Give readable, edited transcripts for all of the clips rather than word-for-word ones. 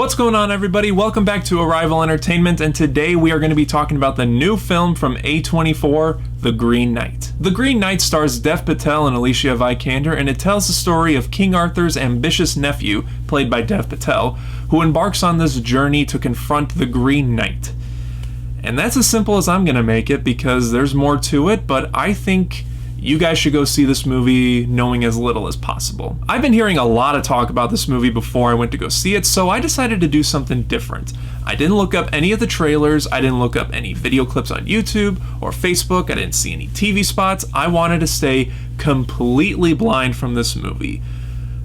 What's going on, everybody? Welcome back to Arrival Entertainment, and today we are going to be talking about the new film from A24, The Green Knight. The Green Knight stars Dev Patel and Alicia Vikander, and it tells the story of King Arthur's ambitious nephew, played by Dev Patel, who embarks on this journey to confront the Green Knight. And that's as simple as I'm going to make it, because there's more to it, but I think you guys should go see this movie knowing as little as possible. I've been hearing a lot of talk about this movie before I went to go see it, so I decided to do something different. I didn't look up any of the trailers, I didn't look up any video clips on YouTube or Facebook, I didn't see any TV spots. I wanted to stay completely blind from this movie.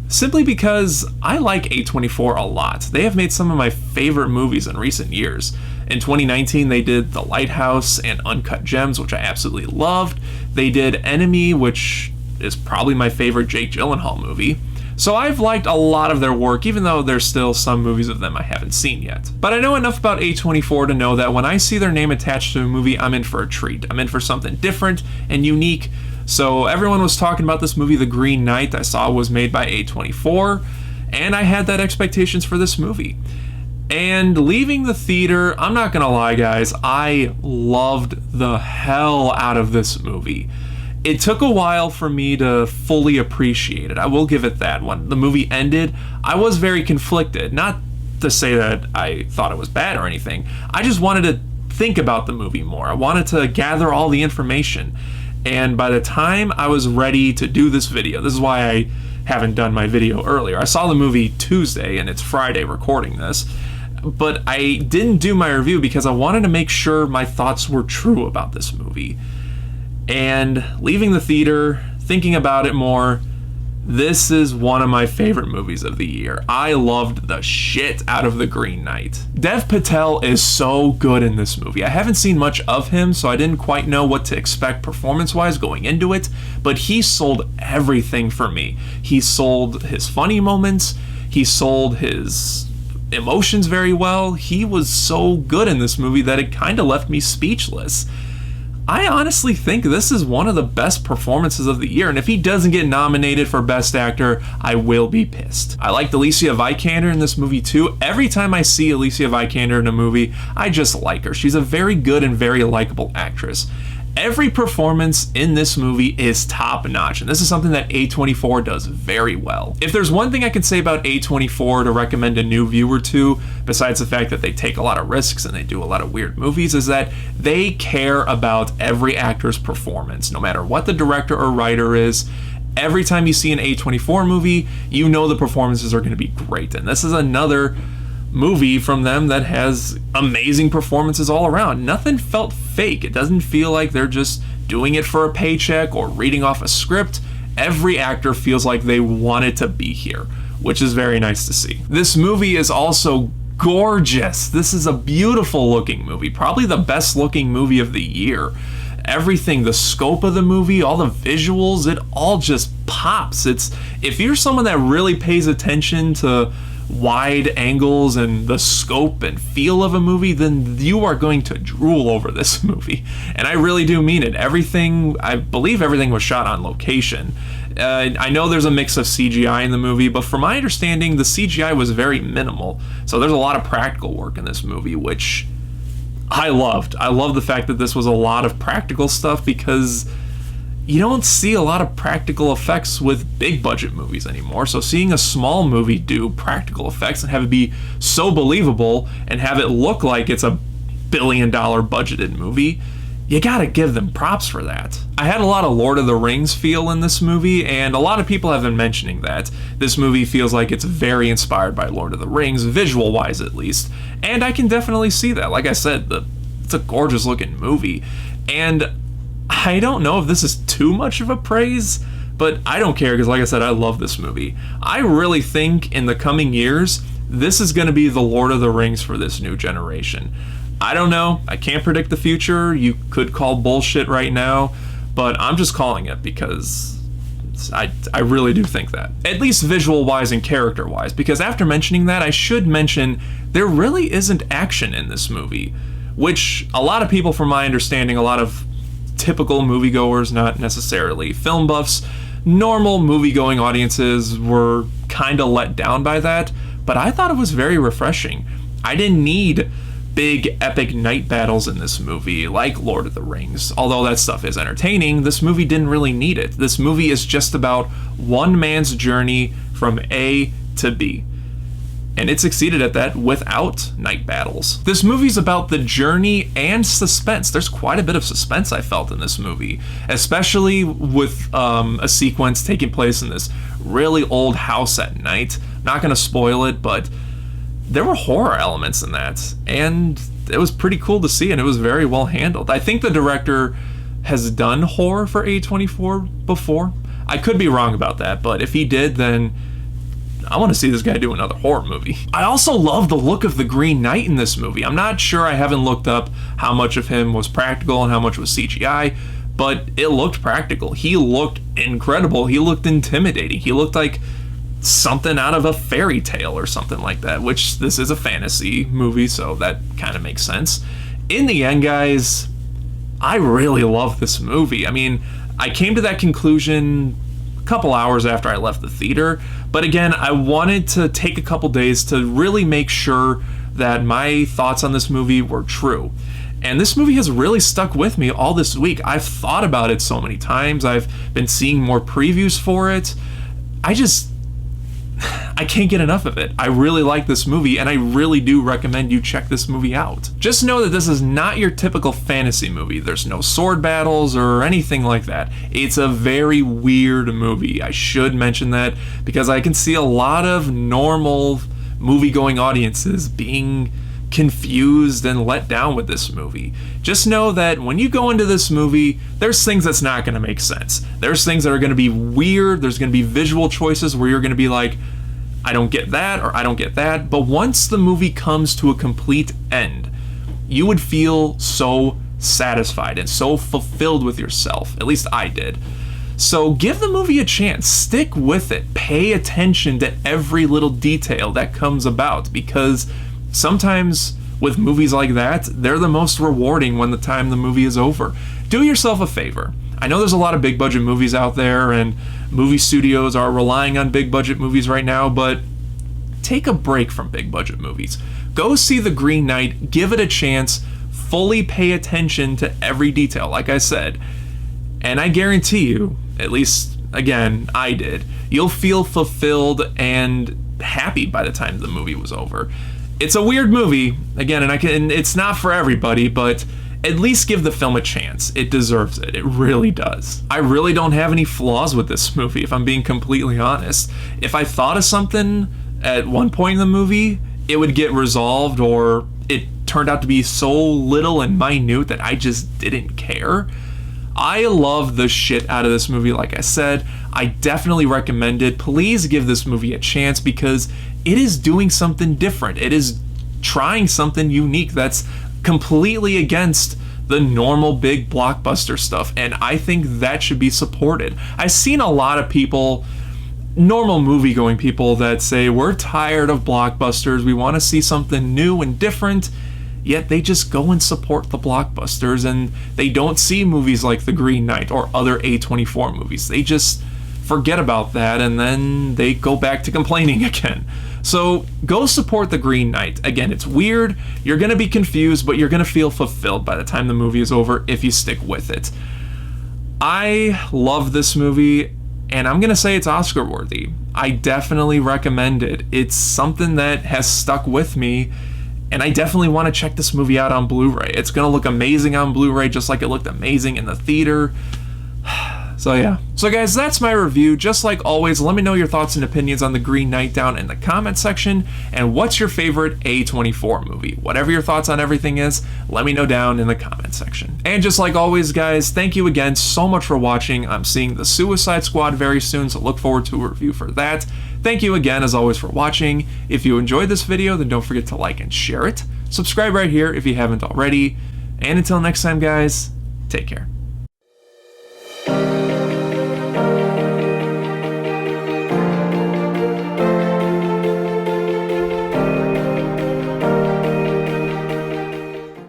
Simply because I like A24 a lot. They have made some of my favorite movies in recent years. In 2019, they did The Lighthouse and Uncut Gems, which I absolutely loved. They did Enemy, which is probably my favorite Jake Gyllenhaal movie. So I've liked a lot of their work, even though there's still some movies of them I haven't seen yet. But I know enough about A24 to know that when I see their name attached to a movie, I'm in for a treat. I'm in for something different and unique. So everyone was talking about this movie, The Green Knight, I saw was made by A24, and I had that expectations for this movie. And leaving the theater, I'm not gonna lie guys, I loved the hell out of this movie. It took a while for me to fully appreciate it, I will give it that. When the movie ended, I was very conflicted. Not to say that I thought it was bad or anything, I just wanted to think about the movie more. I wanted to gather all the information. And by the time I was ready to do this video, this is why I haven't done my video earlier. I saw the movie Tuesday and it's Friday recording this, but I didn't do my review because I wanted to make sure my thoughts were true about this movie. And leaving the theater, thinking about it more, this is one of my favorite movies of the year. I loved the shit out of The Green Knight. Dev Patel is so good in this movie. I haven't seen much of him, so I didn't quite know what to expect performance-wise going into it, but he sold everything for me. He sold his funny moments, he sold his emotions very well. He was so good in this movie that it kind of left me speechless. I honestly think this is one of the best performances of the year, and if he doesn't get nominated for Best Actor, I will be pissed. I liked Alicia Vikander in this movie too. Every time I see Alicia Vikander in a movie, I just like her. She's a very good and very likable actress. Every performance in this movie is top-notch, and this is something that A24 does very well. If there's one thing I can say about A24 to recommend a new viewer to, besides the fact that they take a lot of risks and they do a lot of weird movies, is that they care about every actor's performance, no matter what the director or writer is. Every time you see an A24 movie, you know the performances are going to be great, and this is another movie from them that has amazing performances all around. Nothing felt fake. It doesn't feel like they're just doing it for a paycheck or reading off a script. Every actor feels like they wanted to be here, which is very nice to see. This movie is also gorgeous. This is a beautiful looking movie, probably the best looking movie of the year. Everything, the scope of the movie, all the visuals, it all just pops. If you're someone that really pays attention to wide angles and the scope and feel of a movie, then you are going to drool over this movie. And I really do mean it. I believe everything was shot on location. I know there's a mix of CGI in the movie, but from my understanding, the CGI was very minimal. So there's a lot of practical work in this movie, which I loved. I love the fact that this was a lot of practical stuff, because you don't see a lot of practical effects with big budget movies anymore. So seeing a small movie do practical effects and have it be so believable and have it look like it's a billion-dollar budgeted movie, you gotta give them props for that. I had a lot of Lord of the Rings feel in this movie, and a lot of people have been mentioning that. This movie feels like it's very inspired by Lord of the Rings, visual-wise at least, and I can definitely see that. Like I said, it's a gorgeous looking movie, and I don't know if this is too much of a praise, but I don't care, because like I said, I love this movie. I really think in the coming years, this is going to be the Lord of the Rings for this new generation. I don't know. I can't predict the future. You could call bullshit right now, but I'm just calling it because I really do think that. At least visual-wise and character-wise, because after mentioning that, I should mention there really isn't action in this movie, which a lot of people, from my understanding, a lot of typical moviegoers, not necessarily film buffs, normal movie-going audiences were kind of let down by that. but I thought it was very refreshing. I didn't need big epic night battles in this movie like Lord of the Rings. Although that stuff is entertaining, this movie didn't really need it. This movie is just about one man's journey from A to B. And it succeeded at that without night battles. This movie's about the journey and suspense. There's quite a bit of suspense I felt in this movie, especially with a sequence taking place in this really old house at night. Not gonna spoil it, but there were horror elements in that, and it was pretty cool to see, and it was very well handled. I think the director has done horror for A24 before. I could be wrong about that, but if he did, then I want to see this guy do another horror movie. I also love the look of the Green Knight in this movie. I'm not sure, I haven't looked up how much of him was practical and how much was CGI, but it looked practical. He looked incredible. He looked intimidating. He looked like something out of a fairy tale or something like that, which this is a fantasy movie, so that kind of makes sense. In the end, guys, I really love this movie. I mean, I came to that conclusion a couple hours after I left the theater, but again, I wanted to take a couple days to really make sure that my thoughts on this movie were true. And this movie has really stuck with me all this week. I've thought about it so many times. I've been seeing more previews for it. I can't get enough of it. I really like this movie, and I really do recommend you check this movie out. Just know that this is not your typical fantasy movie. There's no sword battles or anything like that. It's a very weird movie. I should mention that because I can see a lot of normal movie-going audiences being confused and let down with this movie. Just know that when you go into this movie, there's things that's not going to make sense. There's things that are going to be weird. There's going to be visual choices where you're going to be like, I don't get that, or I don't get that. But once the movie comes to a complete end, you would feel so satisfied and so fulfilled with yourself. At least I did. So give the movie a chance. Stick with it. Pay attention to every little detail that comes about, because sometimes with movies like that, they're the most rewarding when the time the movie is over. Do yourself a favor. I know there's a lot of big budget movies out there, and movie studios are relying on big budget movies right now, but take a break from big budget movies. Go see The Green Knight, give it a chance, fully pay attention to every detail, like I said. And I guarantee you, at least, again, I did, you'll feel fulfilled and happy by the time the movie was over. It's a weird movie, again, and it's not for everybody, but at least give the film a chance. It deserves it. It really does. I really don't have any flaws with this movie, if I'm being completely honest. If I thought of something at one point in the movie, it would get resolved, or it turned out to be so little and minute that I just didn't care. I love the shit out of this movie, like I said. I definitely recommend it. Please give this movie a chance, because it is doing something different. It is trying something unique that's completely against the normal big blockbuster stuff, and I think that should be supported. I've seen a lot of people, normal movie-going people, that say we're tired of blockbusters, we want to see something new and different, yet they just go and support the blockbusters, and they don't see movies like The Green Knight or other A24 movies. They just forget about that, and then they go back to complaining again. So go support The Green Knight. Again, it's weird, you're going to be confused, but you're going to feel fulfilled by the time the movie is over if you stick with it. I love this movie, and I'm going to say it's Oscar worthy. I definitely recommend it. It's something that has stuck with me, and I definitely want to check this movie out on Blu-ray. It's going to look amazing on Blu-ray, just like it looked amazing in the theater. So yeah. So guys, that's my review. Just like always, let me know your thoughts and opinions on The Green Knight down in the comment section, and what's your favorite A24 movie? Whatever your thoughts on everything is, let me know down in the comment section. And just like always, guys, thank you again so much for watching. I'm seeing The Suicide Squad very soon, so look forward to a review for that. Thank you again, as always, for watching. If you enjoyed this video, then don't forget to like and share it. Subscribe right here if you haven't already. And until next time, guys, take care.